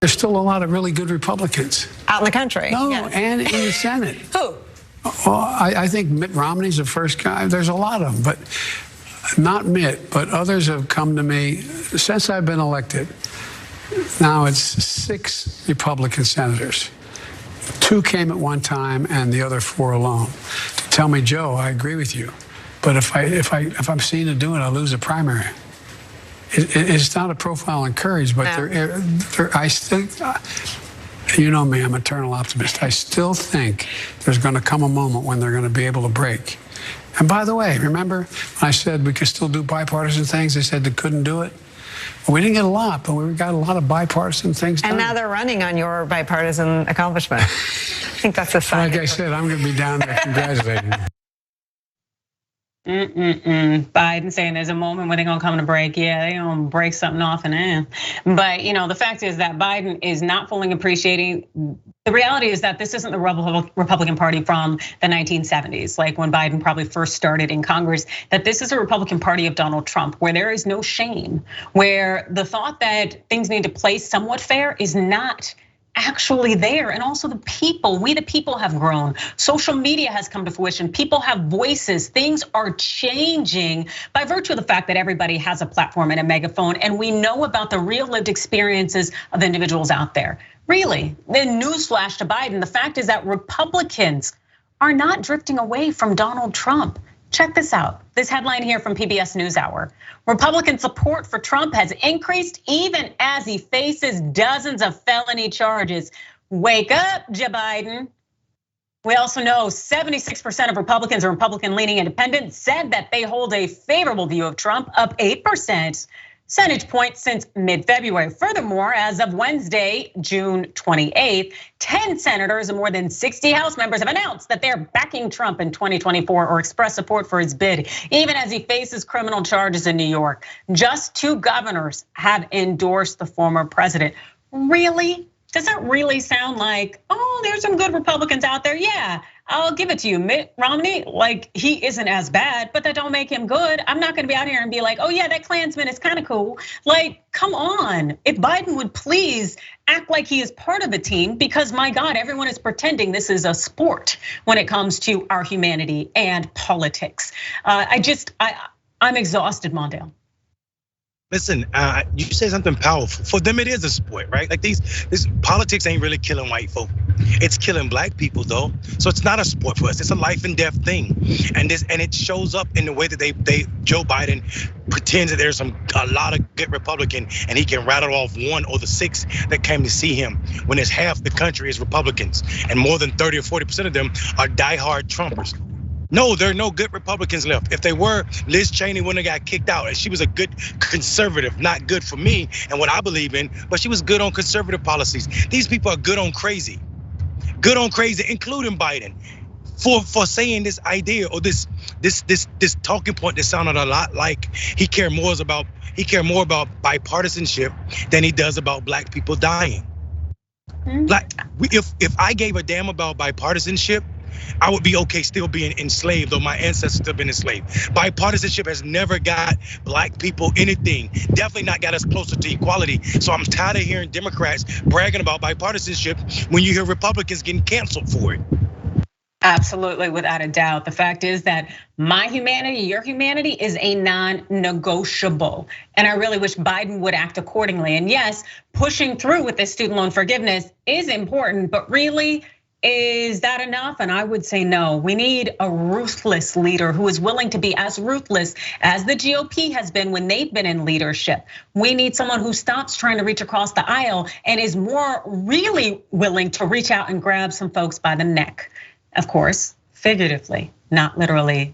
There's still a lot of really good Republicans. Out in the country? No, yes. And in the Senate. Who? Well, I think Mitt Romney's the first guy. There's a lot of them, but not Mitt, but others have come to me since I've been elected. Now it's 6 Republican senators. 2 came at one time and the other 4 alone. To tell me, Joe, I agree with you, but if I'm seen to do it, I lose a primary. It's not a profile in courage, but I still, you know me, I'm an eternal optimist. I still think there's going to come a moment when they're going to be able to break. And by the way, remember when I said we could still do bipartisan things? They said they couldn't do it. Well, we didn't get a lot, but we got a lot of bipartisan things done. And now they're running on your bipartisan accomplishment. I think that's a sign. Like I said, I'm going to be down there congratulating you. Biden saying there's a moment when they're gonna come to break. Yeah, they're gonna break something off and then. But the fact is that Biden is not fully appreciating. The reality is that this isn't the Republican Party from the 1970s, like when Biden probably first started in Congress, that this is a Republican Party of Donald Trump, where there is no shame, where the thought that things need to play somewhat fair is not actually there. And also the people, we the people have grown. Social media has come to fruition. People have voices. Things are changing by virtue of the fact that everybody has a platform and a megaphone. And we know about the real lived experiences of individuals out there. Really, the newsflash to Biden, the fact is that Republicans are not drifting away from Donald Trump. Check this out. This headline here from PBS NewsHour. Republican support for Trump has increased even as he faces dozens of felony charges. Wake up, Joe Biden. We also know 76% of Republicans or Republican-leaning independents said that they hold a favorable view of Trump, up 8% percentage points since mid-February. Furthermore, as of Wednesday, June 28th, 10 senators and more than 60 House members have announced that they're backing Trump in 2024 or express support for his bid, even as he faces criminal charges in New York. Just 2 governors have endorsed the former president. Really? Does that really sound like, oh, there's some good Republicans out there? Yeah, I'll give it to you. Mitt Romney, like he isn't as bad, but that don't make him good. I'm not gonna be out here and be like, oh yeah, that Klansman is kind of cool. Like, come on. If Biden would please act like he is part of the team, because my God, everyone is pretending this is a sport when it comes to our humanity and politics. I'm exhausted, Mondale. Listen, you say something powerful. For them, it is a sport, right? Like this politics ain't really killing white folk. It's killing black people though. So it's not a sport for us. It's a life and death thing. And it shows up in the way that Joe Biden pretends that there's a lot of good Republican and he can rattle off 1 or the 6 that came to see him when there's half the country is Republicans and more than 30 or 40% of them are diehard Trumpers. No, there are no good Republicans left. If they were, Liz Cheney wouldn't have got kicked out. And she was a good conservative, not good for me and what I believe in, but she was good on conservative policies. These people are good on crazy, including Biden, for saying this idea or this talking point that sounded a lot like he cared more about bipartisanship than he does about black people dying. Like if I gave a damn about bipartisanship, I would be okay still being enslaved, though my ancestors have been enslaved. Bipartisanship has never got black people anything, definitely not got us closer to equality. So I'm tired of hearing Democrats bragging about bipartisanship when you hear Republicans getting canceled for it. Absolutely, without a doubt. The fact is that my humanity, your humanity is a non-negotiable. And I really wish Biden would act accordingly. And yes, pushing through with this student loan forgiveness is important, but really, is that enough? And I would say no. We need a ruthless leader who is willing to be as ruthless as the GOP has been when they've been in leadership. We need someone who stops trying to reach across the aisle and is more really willing to reach out and grab some folks by the neck. Of course, figuratively, not literally